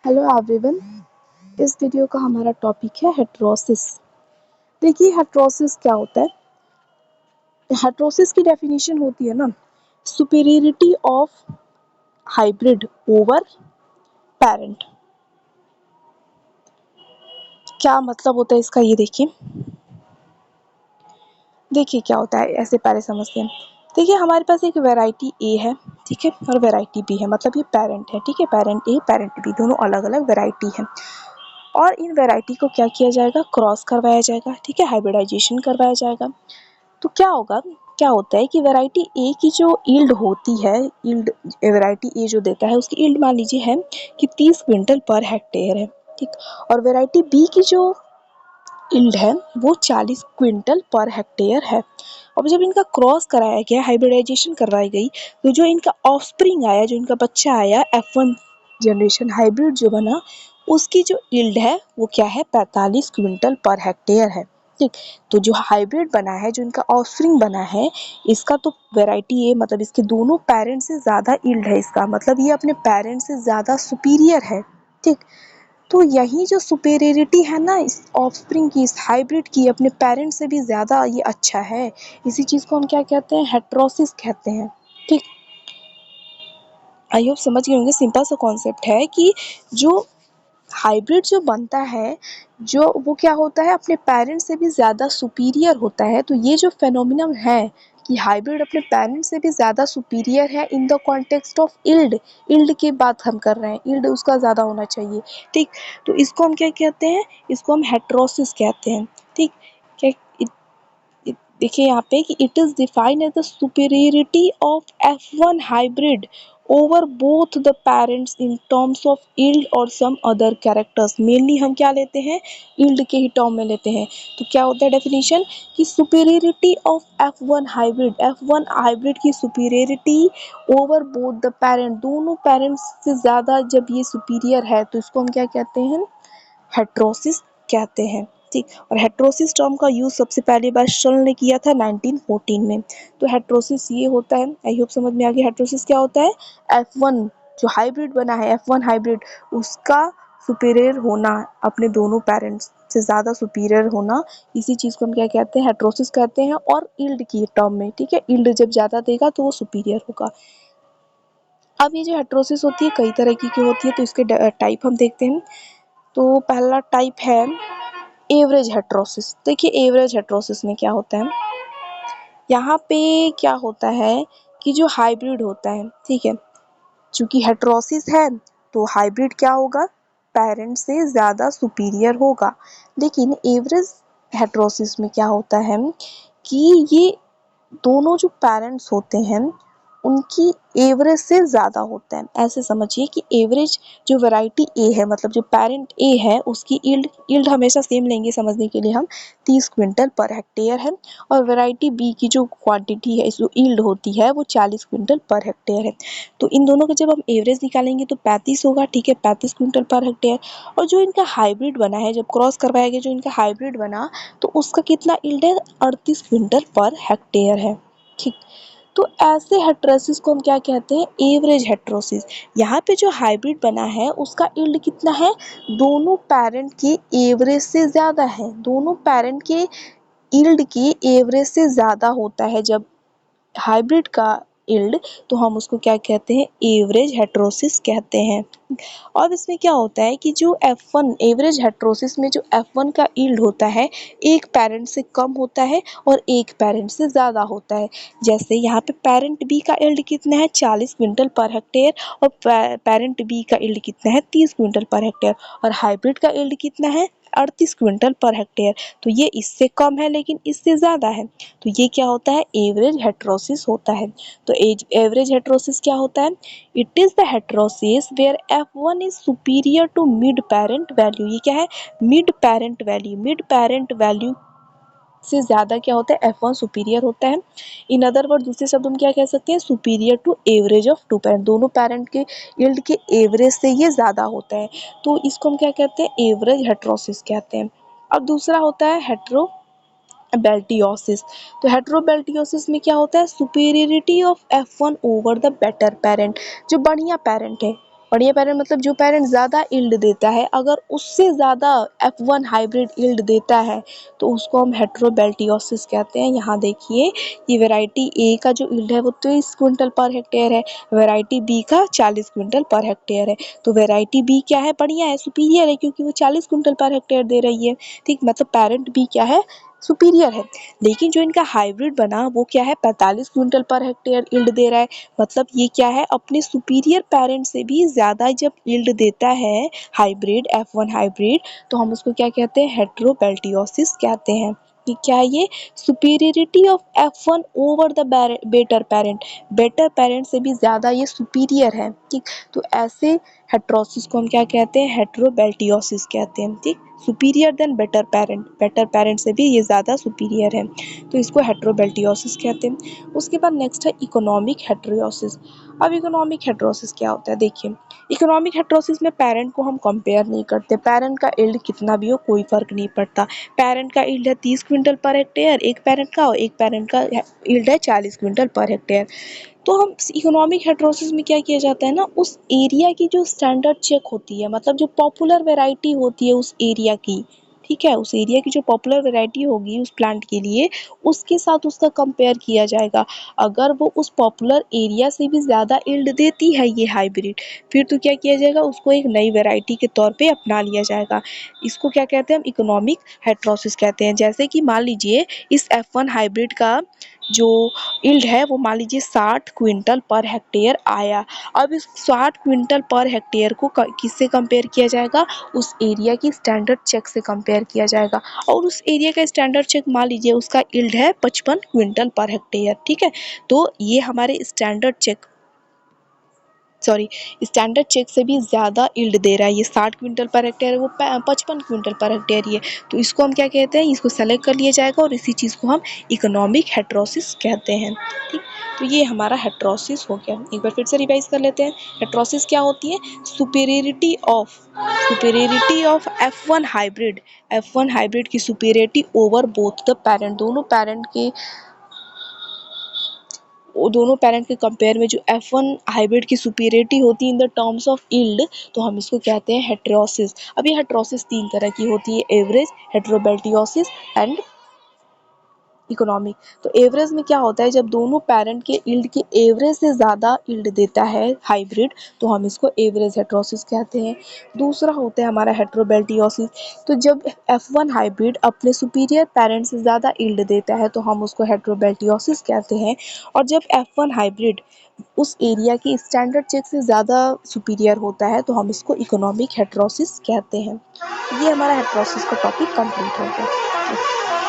Hello everyone. इस video का हमारा टॉपिक है हेटेरोसिस। देखिए हेटेरोसिस क्या होता है। हेटेरोसिस की डेफिनेशन होती है ना, superiority of hybrid over parent. क्या मतलब होता है इसका, ये देखिए क्या होता है, ऐसे पहले समझते हैं। देखिए हमारे पास एक वैरायटी ए है, ठीक है, और वैरायटी बी है, मतलब ये पेरेंट है, ठीक है, पेरेंट ए पेरेंट बी दोनों अलग अलग वैरायटी है। और इन वैरायटी को क्या किया जाएगा, क्रॉस करवाया जाएगा, ठीक है, हाइब्रिडाइजेशन करवाया जाएगा। तो क्या होगा, क्या होता है कि वैरायटी ए की जो यील्ड होती है, यील्ड वैरायटी ए जो देता है उसकी यील्ड मान लीजिए है कि 30 क्विंटल पर हेक्टेयर है, ठीक। और वैरायटी बी की जो यील्ड है वो 40 क्विंटल पर हेक्टेयर है। अब जब इनका क्रॉस कराया गया, हाइब्रिडाइजेशन करवाई गई, तो जो इनका ऑफस्प्रिंग आया, जो इनका बच्चा आया, F1 जनरेशन हाइब्रिड जो बना, उसकी जो यील्ड है वो क्या है, 45 क्विंटल पर हेक्टेयर है, ठीक। तो जो हाइब्रिड बना है, जो इनका ऑफस्प्रिंग बना है, इसका तो वैरायटी ए मतलब इसके दोनों पेरेंट से ज़्यादा यील्ड है, इसका मतलब ये अपने पेरेंट से ज़्यादा सुपीरियर है, ठीक। तो यही जो सुपेरियरिटी है ना इस ऑफस्प्रिंग की, इस हाइब्रिड की, अपने पेरेंट से भी ज़्यादा ये अच्छा है, इसी चीज़ को हम क्या कहते हैं, हेटेरोसिस कहते हैं, ठीक। आई होप समझ गए होंगे। सिंपल सा कॉन्सेप्ट है कि जो हाइब्रिड जो बनता है, जो वो क्या होता है, अपने पेरेंट्स से भी ज़्यादा सुपीरियर होता है। तो ये जो फेनोमेनन है कि हाइब्रिड अपने पेरेंट्स से भी ज़्यादा सुपीरियर है in the context of yield, yield की बात हम कर रहे हैं, यील्ड उसका ज़्यादा होना चाहिए, ठीक। तो इसको हम क्या कहते हैं, इसको हम हेटेरोसिस कहते हैं, ठीक। क्या देखिए यहाँ पे कि it is defined as the superiority of F1 hybrid over both the parents in terms of yield और सम अदर कैरेक्टर्स। मेनली हम क्या लेते हैं, यील्ड के ही टर्म में लेते हैं। तो क्या होता है डेफिनेशन कि superiority of F1 hybrid, F1 hybrid की superiority over both the parent, दोनों पेरेंट्स से ज़्यादा जब ये सुपीरियर है तो इसको हम क्या कहते हैं, हेटेरोसिस कहते हैं, ठीक। और हेटेरोसिस टर्म का यूज़ सबसे पहली बार शल ने किया था 1914 में। तो हेटेरोसिस ये होता है, आई होप समझ में आ गया हेटेरोसिस क्या होता है। F1 जो हाइब्रिड बना है, F1 हाइब्रिड, उसका सुपीरियर होना, अपने दोनों पेरेंट्स से ज़्यादा सुपीरियर होना, इसी चीज़ को हम क्या कहते हैं, हेटेरोसिस कहते हैं। और यील्ड की टर्म में, ठीक है, यील्ड जब ज़्यादा देगा तो वो सुपीरियर होगा। अब ये जो हेटेरोसिस होती है कई तरह की होती है, तो इसके टाइप हम देखते हैं। तो पहला टाइप है एवरेज हेटेरोसिस। देखिए एवरेज हेटेरोसिस में क्या होता है, यहाँ पे क्या होता है कि जो हाइब्रिड होता है, ठीक है, चूंकि हेटेरोसिस है तो हाइब्रिड क्या होगा, पेरेंट से ज़्यादा सुपीरियर होगा। लेकिन एवरेज हेटेरोसिस में क्या होता है कि ये दोनों जो पेरेंट्स होते हैं उनकी एवरेज से ज़्यादा होता है। ऐसे समझिए कि एवरेज जो वैरायटी ए है, मतलब जो पेरेंट ए है, उसकी यील्ड हमेशा सेम लेंगे समझने के लिए हम, 30 क्विंटल पर हेक्टेयर है। और वैरायटी बी की जो क्वांटिटी है, जो यील्ड होती है, वो 40 क्विंटल पर हेक्टेयर है। तो इन दोनों का जब हम एवरेज निकालेंगे तो 35 होगा, ठीक है, 35 क्विंटल पर हेक्टेयर। और जो इनका हाइब्रिड बना है, जब क्रॉस करवाया गया जो इनका हाइब्रिड बना, तो उसका कितना यील्ड है, 38 क्विंटल पर हेक्टेयर है, ठीक। तो ऐसे हेटेरोसिस को हम क्या कहते हैं, एवरेज हेटेरोसिस। यहाँ पे जो हाइब्रिड बना है उसका यील्ड कितना है, दोनों पेरेंट के एवरेज से ज़्यादा है, दोनों पेरेंट के यील्ड के एवरेज से ज़्यादा होता है जब हाइब्रिड का यील्ड, तो हम उसको क्या कहते हैं, एवरेज हेटेरोसिस कहते हैं। और इसमें क्या होता है कि जो F1 एवरेज हेटेरोसिस में जो F1 का यील्ड होता है, एक पेरेंट से कम होता है और एक पेरेंट से ज़्यादा होता है। जैसे यहाँ पे पेरेंट बी का यील्ड कितना है, 40 क्विंटल पर हेक्टेयर, और पेरेंट बी का यील्ड कितना है, 30 क्विंटल पर हेक्टेयर। और हाइब्रिड का यील्ड कितना है, 38 क्विंटल पर हेक्टेयर। तो ये इससे कम है लेकिन इससे ज़्यादा है, तो ये क्या होता है, एवरेज हेटेरोसिस होता है। तो एवरेज हेटेरोसिस क्या होता है, it is the heterosis where F1 is superior to mid parent value. ये क्या है, mid parent value, mid parent value से ज़्यादा क्या होता है, F1 सुपीरियर होता है। इन अदर वर्ड, दूसरे शब्द हम क्या कह सकते हैं, superior to average of two parent, दोनों पेरेंट के यील्ड के एवरेज से ये ज़्यादा होता है। तो इसको हम क्या कहते हैं, एवरेज हेटेरोसिस कहते हैं। अब दूसरा होता है हेटेरोबैल्टियोसिस। तो हेटेरोबैल्टियोसिस में क्या होता है, superiority of F1 over the better parent, जो बढ़िया पेरेंट है, बढ़िया पेरेंट मतलब जो पेरेंट ज़्यादा यील्ड देता है, अगर उससे ज़्यादा F1 हाइब्रिड यील्ड देता है तो उसको हम हेटेरोबिल्टियोसिस कहते हैं। यहाँ देखिए ये वैरायटी ए का जो यील्ड है वो 23 क्विंटल पर हेक्टेयर है, वैरायटी बी का 40 क्विंटल पर हेक्टेयर है। तो वैरायटी बी क्या है, बढ़िया है, सुपीरियर है, क्योंकि वो 40 क्विंटल पर हेक्टेयर दे रही है। ठीक, मतलब पेरेंट बी क्या है, सुपीरियर है। लेकिन जो इनका हाइब्रिड बना वो क्या है, 45 क्विंटल पर हेक्टेयर यील्ड दे रहा है। मतलब ये क्या है, अपने सुपीरियर पेरेंट से भी ज़्यादा जब यील्ड देता है हाइब्रिड, F1 हाइब्रिड, तो हम उसको क्या कहते हैं, हेटेरोबिल्टियोसिस कहते हैं। कि क्या है ये, superiority of F1 over the better parent से भी ज़्यादा ये सुपीरियर है। ठीक, तो ऐसे हेटेरोसिस को हम क्या कहते हैं, हेटेरोबिल्टियोसिस कहते हैं। ठीक, सुपीरियर देन बेटर पेरेंट से भी ये ज़्यादा सुपीरियर है, तो इसको हेटेरोबिल्टियोसिस कहते हैं। उसके बाद नेक्स्ट है इकोनॉमिक हेटेरोसिस। अब इकोनॉमिक हेटेरोसिस क्या होता है, देखिए इकोनॉमिक हेटेरोसिस में पेरेंट को हम कंपेयर नहीं करते, पेरेंट का यील्ड कितना भी हो कोई फ़र्क नहीं पड़ता। पेरेंट का यील्ड है 30 क्विंटल पर हेक्टेयर एक पेरेंट का, और एक पेरेंट का यील्ड है 40 क्विंटल पर हेक्टेयर। तो हम इकोनॉमिक हेटेरोसिस में क्या किया जाता है ना, उस एरिया की जो स्टैंडर्ड चेक होती है, मतलब जो पॉपुलर वैरायटी होती है उस एरिया की, ठीक है, उस एरिया की जो पॉपुलर वैरायटी होगी उस प्लांट के लिए, उसके साथ उसका कंपेयर किया जाएगा। अगर वो उस पॉपुलर एरिया से भी ज़्यादा यील्ड देती है ये हाइब्रिड, फिर तो क्या किया जाएगा, उसको एक नई वैरायटी के तौर पे अपना लिया जाएगा। इसको क्या कहते हैं, हम इकोनॉमिक हेटेरोसिस कहते हैं। जैसे कि मान लीजिए इस F1 हाइब्रिड का जो यील्ड है वो मान लीजिए 60 क्विंटल पर हेक्टेयर आया। अब इस 60 क्विंटल पर हेक्टेयर को किससे कंपेयर किया जाएगा, उस एरिया की स्टैंडर्ड चेक से कंपेयर किया जाएगा। और उस एरिया का स्टैंडर्ड चेक मान लीजिए उसका यील्ड है 55 क्विंटल पर हेक्टेयर। ठीक है, तो ये हमारे स्टैंडर्ड चेक से भी ज़्यादा यील्ड दे रहा है। ये 60 क्विंटल पर हेक्टेयर है, वो 55 क्विंटल पर हेक्टेयर ही है। तो इसको हम क्या कहते हैं, इसको सेलेक्ट कर लिया जाएगा और इसी चीज़ को हम इकोनॉमिक हेटेरोसिस कहते हैं। ठीक, तो ये हमारा हेटेरोसिस हो गया। एक बार फिर से रिवाइज कर लेते हैं। हेटेरोसिस क्या होती है, सुपीरियरिटी ऑफ F1 हाइब्रिड की superiority over both the parent, दोनों पेरेंट के कंपेयर में जो F1 हाइब्रिड की सुपीरियरिटी होती है in the terms of yield, तो हम इसको कहते हैं हेटेरोसिस। अब ये हेटेरोसिस तीन तरह की होती है, एवरेज, हेटेरोबिल्टियोसिस एंड इकोनॉमिक। तो एवरेज में क्या होता है, जब दोनों पेरेंट के यील्ड के एवरेज से ज़्यादा यील्ड देता है हाइब्रिड, तो हम इसको एवरेज हेटेरोसिस कहते हैं। दूसरा होता है हमारा हेटेरोबिल्टियोसिस। तो जब F1 हाइब्रिड अपने सुपीरियर पेरेंट से ज़्यादा यील्ड देता है तो हम उसको हेटेरोबिल्टियोसिस कहते हैं। और जब F1 हाइब्रिड उस एरिया की स्टैंडर्ड चेक से ज़्यादा सुपीरियर होता है तो हम इसको इकोनॉमिक हेटेरोसिस कहते हैं। ये हमारा हेटेरोसिस का टॉपिक कंप्लीट हो गया।